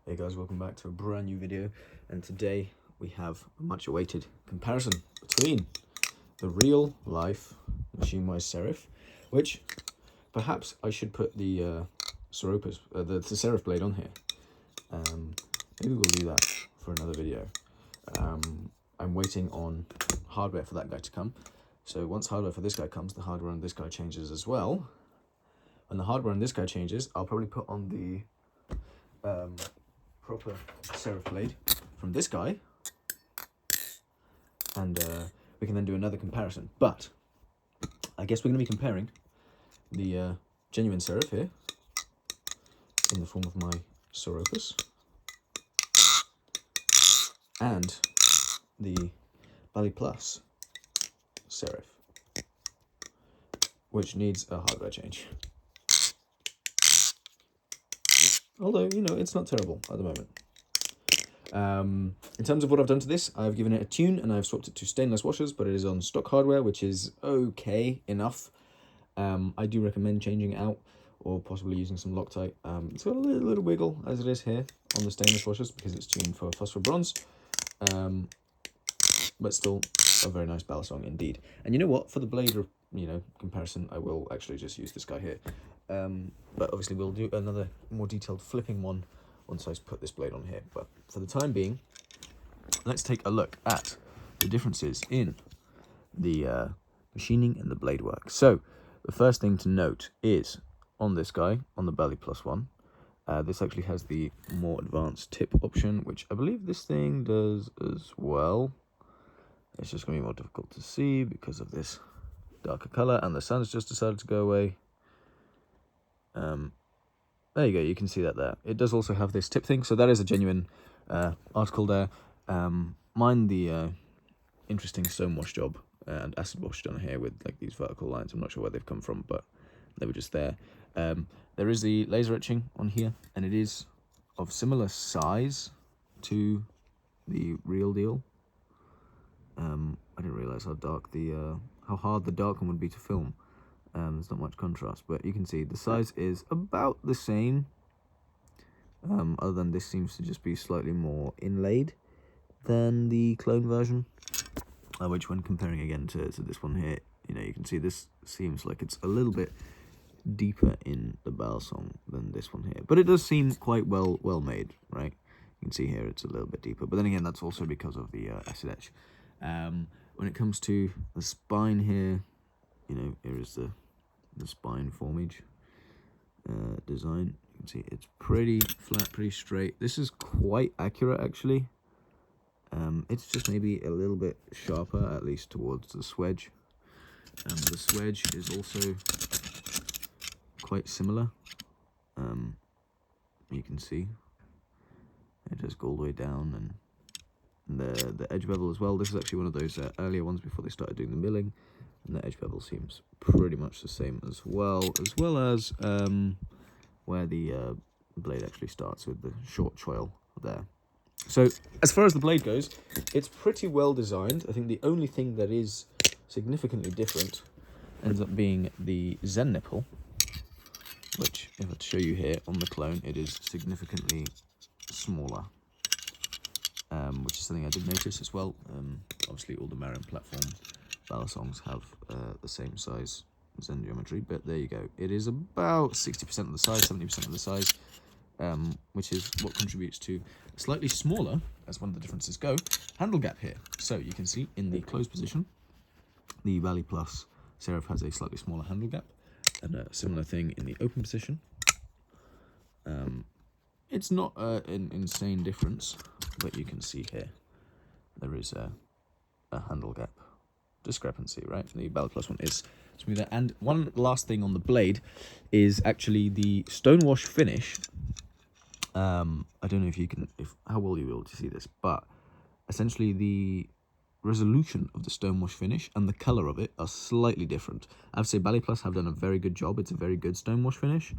Hey guys, welcome back to a brand new video, and today we have a much awaited comparison between the real life MachineWise Serif, which perhaps I should put the Serif, the Serif blade on here. Maybe we'll do that for another video. I'm waiting on hardware for that guy to come, so once hardware for this guy comes, the hardware on this guy changes as well. When the hardware on this guy changes, I'll probably put on the proper Serif blade from this guy, and we can then do another comparison. But I guess we're going to be comparing the genuine Serif here in the form of my Serofus and the Bali Plus Serif, which needs a hardware change. Although, you know, it's not terrible at the moment. In terms of what I've done to this, I've given it a tune and I've swapped it to stainless washers, but it is on stock hardware, which is okay enough. I do recommend changing it out or possibly using some Loctite. It's got a little wiggle as it is here on the stainless washers because it's tuned for phosphor bronze. But still a very nice balisong indeed. And you know what? For the blade, comparison, I will actually just use this guy here. But obviously we'll do another more detailed flipping one once I put this blade on here. But for the time being, let's take a look at the differences in the machining and the blade work. So the first thing to note is on this guy, on the Bali Plus one, this actually has the more advanced tip option, which I believe this thing does as well. It's just going to be more difficult to see because of this darker color, and the sun's just decided to go away. There you go, you can see that there. It does also have this tip thing, so that is a genuine article there. Mind the interesting stone wash job and acid wash done here with like these vertical lines. I'm not sure where they've come from, but they were just there. There is the laser etching on here, and it is of similar size to the real deal. I didn't realize how dark how hard the dark one would be to film. There's not much contrast, but you can see the size is about the same, other than this seems to just be slightly more inlaid than the clone version, which when comparing again to this one here, you can see this seems like it's a little bit deeper in the balisong than this one here, but it does seem quite well made, right? You can see here it's a little bit deeper, but then again that's also because of the acid etch. When it comes to the spine here, here is the spine formage design. You can see it's pretty flat, pretty straight. This is quite accurate actually. It's just maybe a little bit sharper, at least towards the swedge. The swedge is also quite similar. You can see it does go all the way down, and the edge bevel as well. This is actually one of those earlier ones before they started doing the milling, and the edge bevel seems pretty much the same as well as where the blade actually starts with the short choil there. So as far as the blade goes, it's pretty well designed. I think the only thing that is significantly different ends up being the Zen nipple, which if I show you here on the clone, it is significantly smaller. Which is something I did notice as well. Obviously all the Marion platform balisongs have the same size Zen geometry, but there you go. It is about 60% of the size, 70% of the size, which is what contributes to a slightly smaller, as one of the differences go, handle gap here. So you can see in the closed position, the Bali Plus Serif has a slightly smaller handle gap, and a similar thing in the open position. It's not an insane difference, but you can see here there is a handle gap discrepancy, right? The Bali Plus one is smoother. And one last thing on the blade is actually the stonewash finish. I don't know how well you'll be able to see this, but essentially the resolution of the stonewash finish and the color of it are slightly different. I have to say Bali Plus have done a very good job. It's a very good stonewash finish.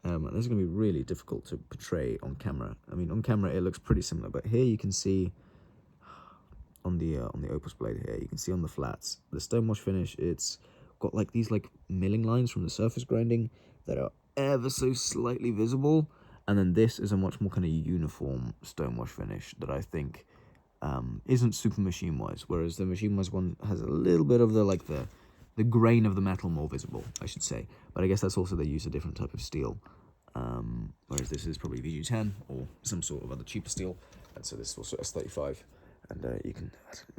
And this is going to be really difficult to portray on camera. I mean, on camera it looks pretty similar, but here you can see on the Opus blade here, you can see on the flats, the stonewash finish, it's got like these milling lines from the surface grinding that are ever so slightly visible, And then this is a much more kind of uniform stonewash finish that I think isn't super MachineWise, whereas the MachineWise one has a little bit of the grain of the metal more visible, I should say. But I guess that's also they use a different type of steel, whereas this is probably VG10 or some sort of other cheaper steel, and so this is also S35. And you can,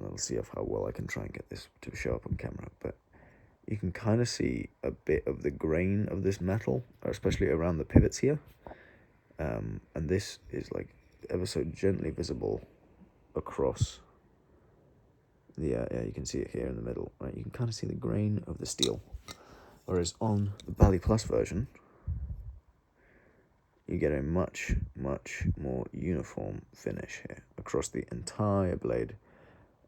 I'll see how well I can try and get this to show up on camera, but you can kind of see a bit of the grain of this metal, especially around the pivots here. And this is like ever so gently visible across the, yeah, you can see it here in the middle, right? You can kind of see the grain of the steel. Whereas on the Bali Plus version, you get a much, much more uniform finish here across the entire blade.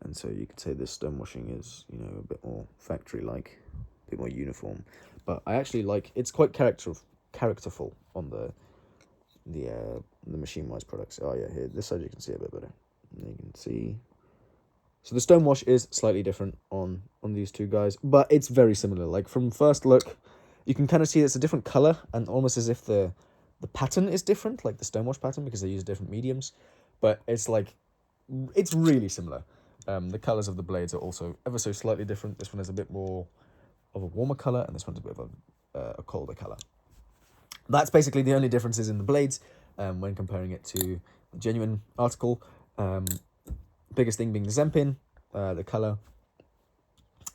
And so you could say this stonewashing is, you know, a bit more factory-like, a bit more uniform. But I actually like, it's quite characterful on the MachineWise products. Oh yeah, here, this side you can see a bit better. And you can see. So the stonewash is slightly different on these two guys, but it's very similar. Like from first look, you can kind of see it's a different color, and almost as if the pattern is different, like the stonewash pattern, because they use different mediums. But it's like, it's really similar. The colors of the blades are also ever so slightly different. This one is a bit more of a warmer color, and this one's a bit of a colder color. That's basically the only differences in the blades when comparing it to the genuine article. Biggest thing being the Zempin, the color.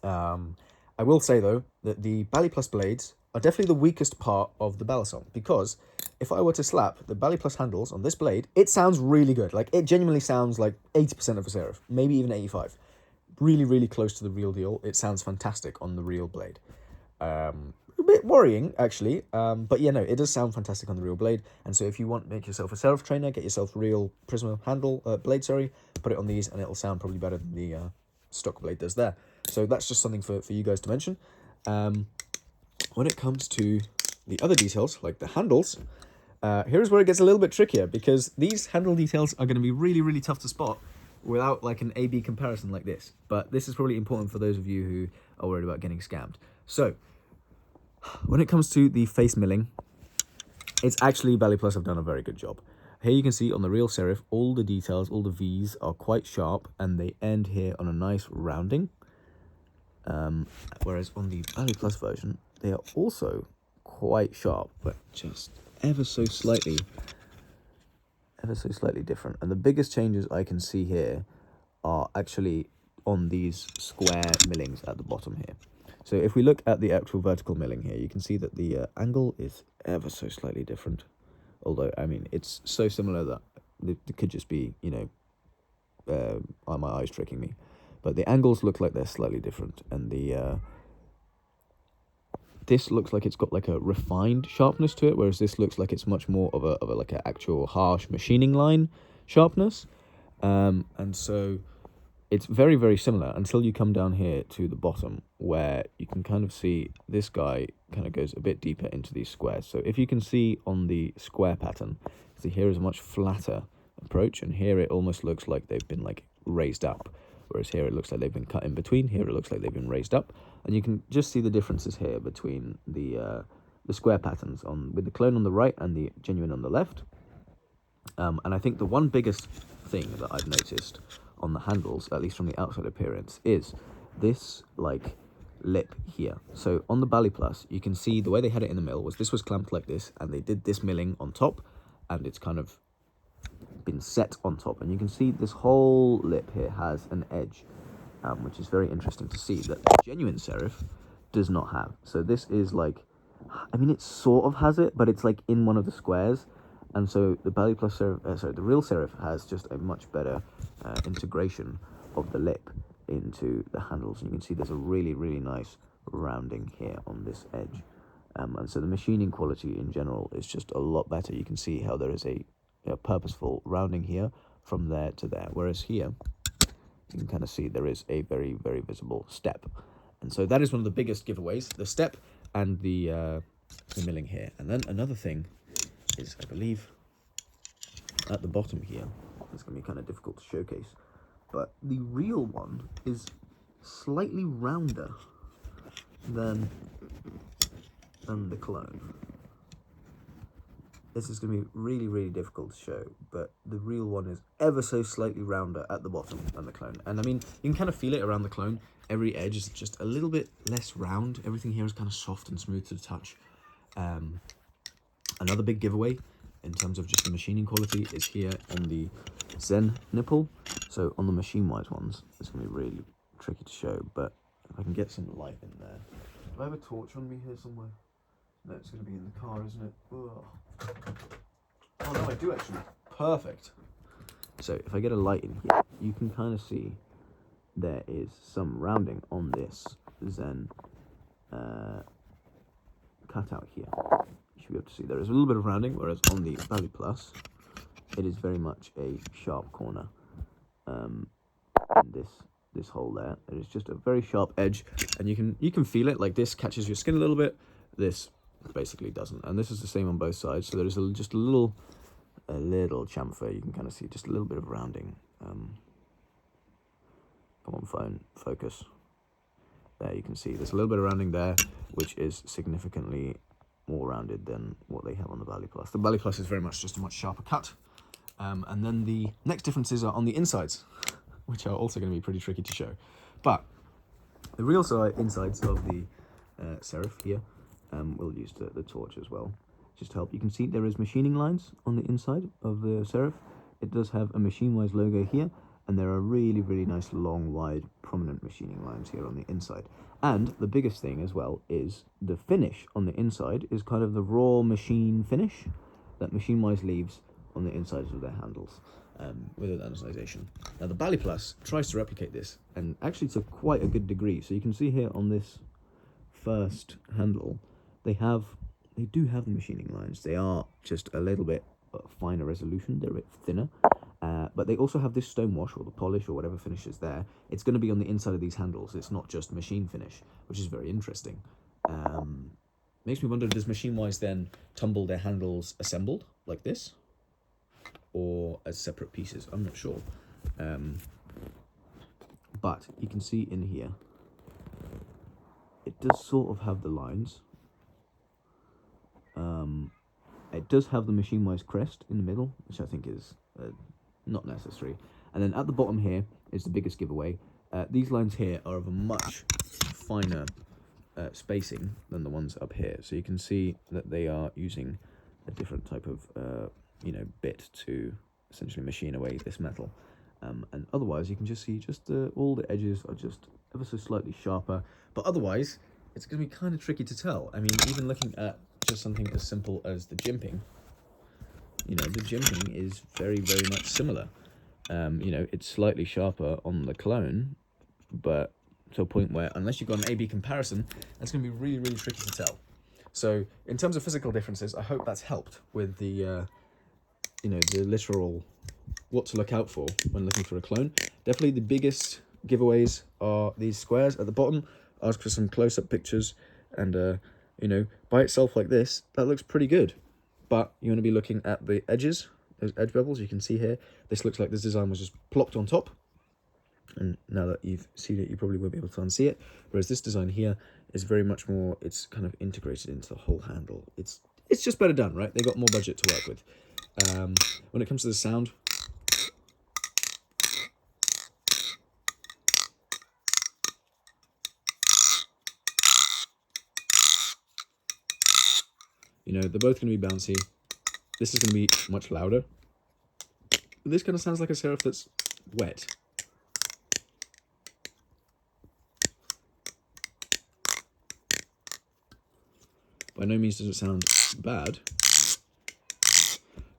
I will say though that the Bali Plus blades are definitely the weakest part of the Balisong, because if I were to slap the Bali Plus handles on this blade, it sounds really good. Like, it genuinely sounds like 80% of a Serif, maybe even 85. Really, really close to the real deal. It sounds fantastic on the real blade. A bit worrying, actually, but yeah, no, it does sound fantastic on the real blade. And so if you want to make yourself a Serif trainer, get yourself a real Prisma handle, blade, sorry, put it on these, and it'll sound probably better than the stock blade does there. So that's just something for you guys to mention. When it comes to the other details, like the handles, here's where it gets a little bit trickier, because these handle details are going to be really, really tough to spot without like an A-B comparison like this. But this is probably important for those of you who are worried about getting scammed. So when it comes to the face milling, it's actually Bali Plus have done a very good job. Here you can see on the real Serif, all the details, all the V's are quite sharp, and they end here on a nice rounding. Whereas on the Bali Plus version, they are also quite sharp, but just ever so slightly different. And the biggest changes I can see here are actually on these square millings at the bottom here. So if we look at the actual vertical milling here, you can see that the angle is ever so slightly different. Although, I mean, it's so similar that it could just be, you know, my eyes tricking me. But the angles look like they're slightly different, and the this looks like it's got like a refined sharpness to it, whereas this looks like it's much more of a like an actual harsh machining line sharpness. And so it's very, very similar until you come down here to the bottom, where you can kind of see this guy kind of goes a bit deeper into these squares. So if you can see on the square pattern, see here is a much flatter approach, and here it almost looks like they've been like raised up. Whereas here it looks like they've been cut in between. Here it looks like they've been raised up, and you can just see the differences here between the square patterns with the clone on the right and the genuine on the left. And I think the one biggest thing that I've noticed on the handles, at least from the outside appearance, is this like lip here. So on the Bali Plus, you can see the way they had it in the mill was this was clamped like this, and they did this milling on top, and it's kind of been set on top, and you can see this whole lip here has an edge, which is very interesting to see that the genuine Serif does not have. So this is like, I mean, it sort of has it, but it's like in one of the squares. And so the Bali Plus Serif, the real Serif has just a much better integration of the lip into the handles. And you can see there's a really, really nice rounding here on this edge. And so the machining quality in general is just a lot better. You can see how there is a purposeful rounding here from there to there. Whereas here, you can kind of see there is a very, very visible step. And so that is one of the biggest giveaways, the step and the milling here. And then another thing is, I believe, at the bottom here, it's going to be kind of difficult to showcase, but the real one is slightly rounder than the clone. this is going to be really, really difficult to show, but the real one is ever so slightly rounder at the bottom than the clone. And I mean, you can kind of feel it around the clone. Every edge is just a little bit less round. Everything here is kind of soft and smooth to the touch. Another big giveaway in terms of just the machining quality is here on the Zen nipple. So on the MachineWise ones, it's going to be really tricky to show, but if I can get some light in there. Do I have a torch on me here somewhere? No, it's going to be in the car, isn't it? Ugh. Oh no, I do actually. Perfect. So if I get a light in here, you can kind of see there is some rounding on this Zen cutout here. You should be able to see there is a little bit of rounding, whereas on the Valley Plus, it is very much a sharp corner. And this hole there, it is just a very sharp edge, and you can feel it. Like this catches your skin a little bit. This basically doesn't, and this is the same on both sides. So there is just a little chamfer. You can kind of see just a little bit of rounding. Come on, phone, focus. There you can see there's a little bit of rounding there, which is significantly more rounded than what they have on the Valley Plus. The Valley Plus is very much just a much sharper cut. And then the next differences are on the insides, which are also going to be pretty tricky to show. But the real insides of the Serif here, we'll use the torch as well, just to help. You can see there is machining lines on the inside of the Serif. It does have a MachineWise logo here, and there are really, really nice, long, wide, prominent machining lines here on the inside. And the biggest thing as well is the finish on the inside is kind of the raw machine finish that MachineWise leaves on the insides of their handles with anodization. Now the Bally Plus tries to replicate this, and actually to quite a good degree. So you can see here on this first handle, they do have the machining lines. They are just a little bit finer resolution, they're a bit thinner, but they also have this stone wash or the polish or whatever finish is there. It's going to be on the inside of these handles. It's not just machine finish, which is very interesting. Makes me wonder, does MachineWise then tumble their handles assembled like this, or as separate pieces? I'm not sure. But you can see in here, it does sort of have the lines. It does have the MachineWise crest in the middle, which I think is not necessary. And then at the bottom here is the biggest giveaway. These lines here are of a much finer spacing than the ones up here. So you can see that they are using a different type of bit to essentially machine away this metal. And otherwise you can just see all the edges are just ever so slightly sharper. But otherwise, it's going to be kind of tricky to tell. I mean, even looking at just something as simple as the jimping, the jimping is very, very much similar. It's slightly sharper on the clone, but to a point where, unless you've got an A/B comparison, that's going to be really, really tricky to tell. So in terms of physical differences, I hope that's helped with the, the literal what to look out for when looking for a clone. Definitely the biggest giveaways are these squares at the bottom. Ask for some close-up pictures, and by itself like this, that looks pretty good. But you want to be looking at the edges, those edge bevels. You can see here, this looks like this design was just plopped on top. And now that you've seen it, you probably won't be able to unsee it. Whereas this design here is very much more, it's kind of integrated into the whole handle. It's just better done, right? They got more budget to work with. When it comes to the sound, they're both going to be bouncy. This is going to be much louder. This kind of sounds like a Serif that's wet. By no means does it sound bad,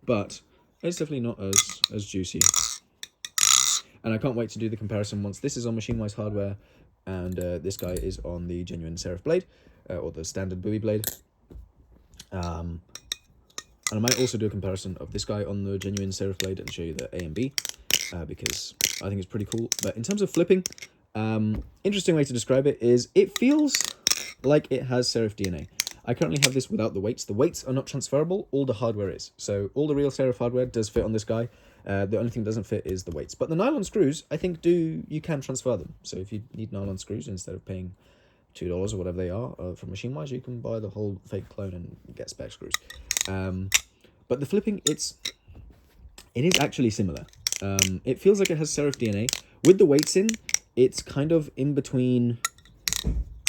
but it's definitely not as juicy. And I can't wait to do the comparison once this is on MachineWise hardware and this guy is on the genuine Serif blade, or the standard Bowie blade. And I might also do a comparison of this guy on the genuine Serif blade and show you the A and B, because I think it's pretty cool. But in terms of flipping, interesting way to describe it is it feels like it has Serif DNA. I currently have this without the weights. The weights are not transferable, all the hardware is. So all the real Serif hardware does fit on this guy. The only thing that doesn't fit is the weights. But the nylon screws, I think you can transfer them. So if you need nylon screws, instead of paying $2 or whatever they are from MachineWise, you can buy the whole fake clone and get spec screws. But the flipping, it is actually similar. It feels like it has Serif DNA. With the weights in, it's kind of in between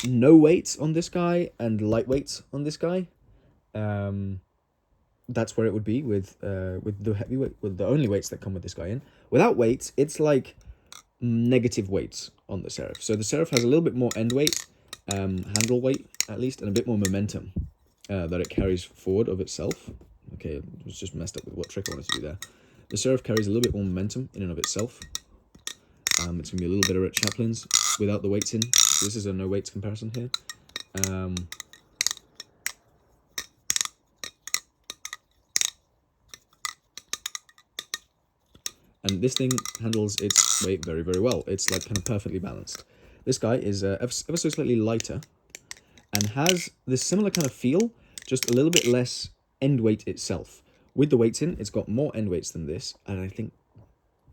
no weights on this guy and light weights on this guy. That's where it would be with the heavyweight, with the only weights that come with this guy in. Without weights, it's like negative weights on the Serif. So the Serif has a little bit more end weight, handle weight at least, and a bit more momentum that it carries forward of itself. Okay, it was just messed up with what trick I wanted to do there. The Serif carries a little bit more momentum in and of itself. It's going to be a little better at Chaplains without the weights in. So this is a no weights comparison here. And this thing handles its weight very, very well. It's like kind of perfectly balanced. This guy is ever so slightly lighter and has this similar kind of feel, just a little bit less end weight itself. With the weights in, it's got more end weights than this, and I think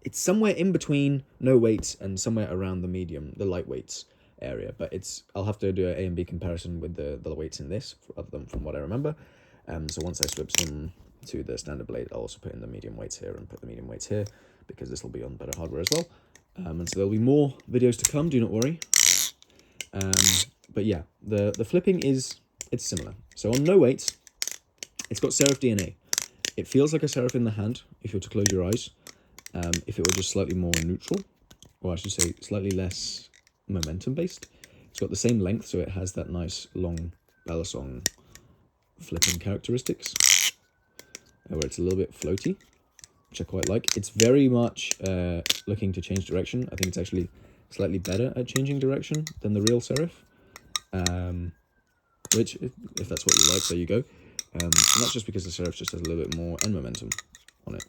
it's somewhere in between no weights and somewhere around the medium, the light weights area. But I'll have to do an A and B comparison with the weights in this, other than from what I remember. So once I switch them to the standard blade, I'll also put in the medium weights here and put the medium weights here, because this will be on better hardware as well. And so there'll be more videos to come, do not worry. But yeah, the flipping it's similar. So on no weights, it's got Serif DNA. It feels like a Serif in the hand, if you were to close your eyes. If it were just slightly more neutral, or I should say slightly less momentum based. It's got the same length, so it has that nice long balisong flipping characteristics, where it's a little bit floaty, which I quite like. It's very much looking to change direction. I think it's actually slightly better at changing direction than the real Serif, which, if that's what you like, there you go. And that's just because the Serif just has a little bit more end momentum on it.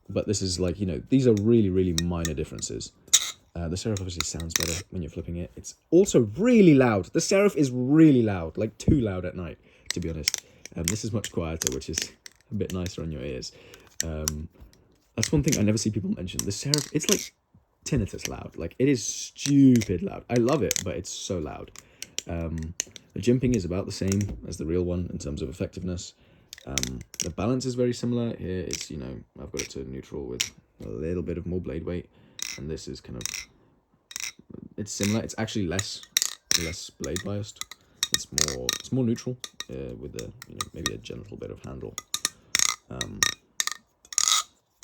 But this is like, these are really, really minor differences. The Serif obviously sounds better when you're flipping it. It's also really loud. The Serif is really loud, like too loud at night, to be honest. This is much quieter, which is a bit nicer on your ears. That's one thing I never see people mention. The Serif, it's like tinnitus loud. Like, it is stupid loud. I love it, but it's so loud. The jimping is about the same as the real one in terms of effectiveness. The balance is very similar. Here it's, I've got it to neutral with a little bit of more blade weight, and this is kind of, it's similar. It's actually less blade biased. It's more neutral with a maybe a gentle bit of handle,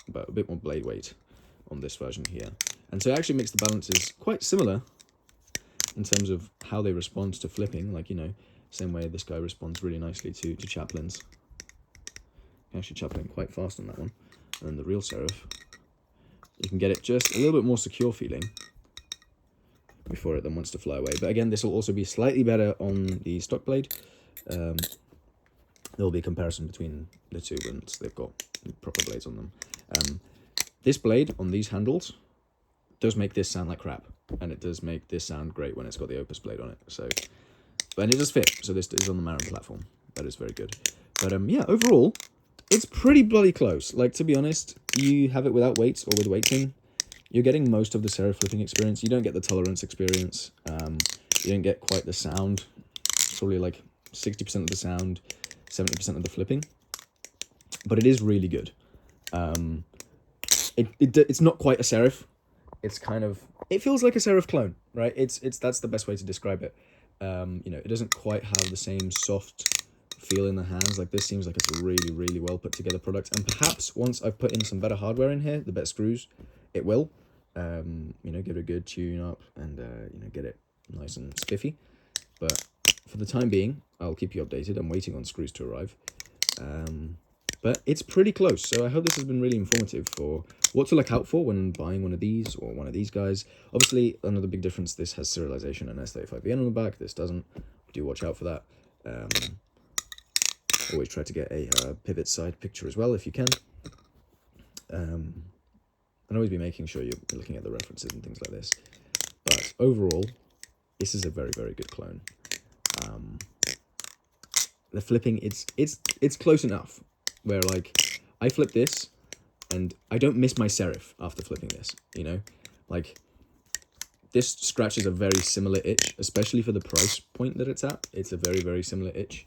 but a bit more blade weight on this version here. And so it actually makes the balances quite similar in terms of how they respond to flipping. Like, same way this guy responds really nicely to Chaplains. Actually Chaplain quite fast on that one. And then the real Serif, you can get it just a little bit more secure feeling before it then wants to fly away. But again, this will also be slightly better on the stock blade. There will be a comparison between the two once they've got proper blades on them. This blade on these handles does make this sound like crap, and it does make this sound great when it's got the Opus blade on it. So, and it does fit. So this is on the Marin platform. That is very good. But yeah, overall, it's pretty bloody close. Like, to be honest, you have it without weights or with weights in, you're getting most of the Serif flipping experience. You don't get the tolerance experience. You don't get quite the sound. It's probably like 60% of the sound, 70% of the flipping. But it is really good. It's not quite a Serif. It's kind of, it feels like a Serif clone, right? That's the best way to describe it. It doesn't quite have the same soft feel in the hands. Like, this seems like it's a really, really well put together product. And perhaps once I've put in some better hardware in here, the better screws, it will, give it a good tune up and, get it nice and spiffy. But for the time being, I'll keep you updated. I'm waiting on screws to arrive. But it's pretty close. So I hope this has been really informative for what to look out for when buying one of these or one of these guys. Obviously, another big difference, this has serialization and S35VN on the back. This doesn't. Do watch out for that. Always try to get a pivot side picture as well if you can. And always be making sure you're looking at the references and things like this. But overall, this is a very, very good clone. The flipping, it's close enough where, like, I flip this and I don't miss my Serif after flipping this, like, this scratches a very similar itch, especially for the price point that it's at. It's a very, very similar itch.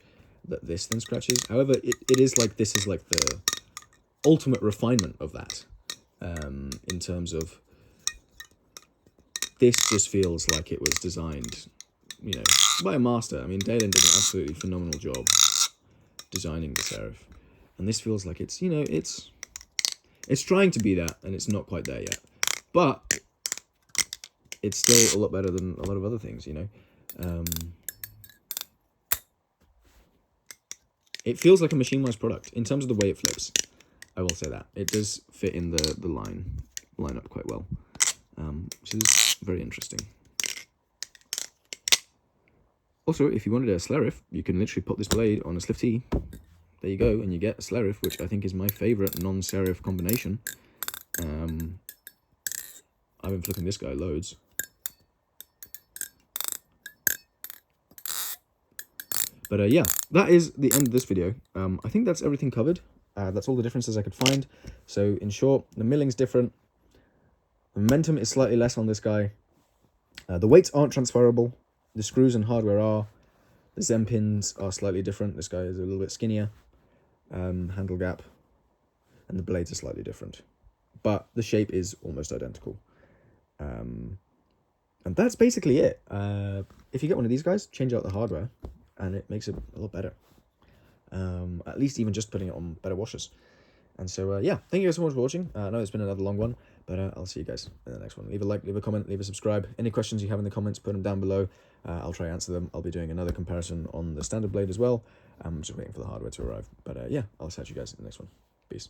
that this then scratches. However, it is like, this is like the ultimate refinement of that, in terms of, this just feels like it was designed, you know, by a master. I mean, Dalen did an absolutely phenomenal job designing the Serif, and this feels like it's, you know, it's trying to be that, and it's not quite there yet, but it's still a lot better than a lot of other things, you know. It feels like a MachineWise product in terms of the way it flips. I will say that it does fit in the line up quite well, which is very interesting. Also, if you wanted a Serif, you can literally put this blade on a Sliff T. There you go, and you get a Serif, which I think is my favourite non-Serif combination. I've been flipping this guy loads. But yeah, that is the end of this video. I think that's everything covered. That's all the differences I could find. So in short, the milling's different. The momentum is slightly less on this guy. The weights aren't transferable. The screws and hardware are. The Zen pins are slightly different. This guy is a little bit skinnier. Handle gap. And the blades are slightly different. But the shape is almost identical. And that's basically it. If you get one of these guys, change out the hardware, and it makes it a lot better. At least even just putting it on better washers. And so, yeah, thank you guys so much for watching. I know it's been another long one, but I'll see you guys in the next one. Leave a like, leave a comment, leave a subscribe. Any questions you have in the comments, put them down below. I'll try to answer them. I'll be doing another comparison on the standard blade as well. I'm just waiting for the hardware to arrive. But yeah, I'll catch you guys in the next one. Peace.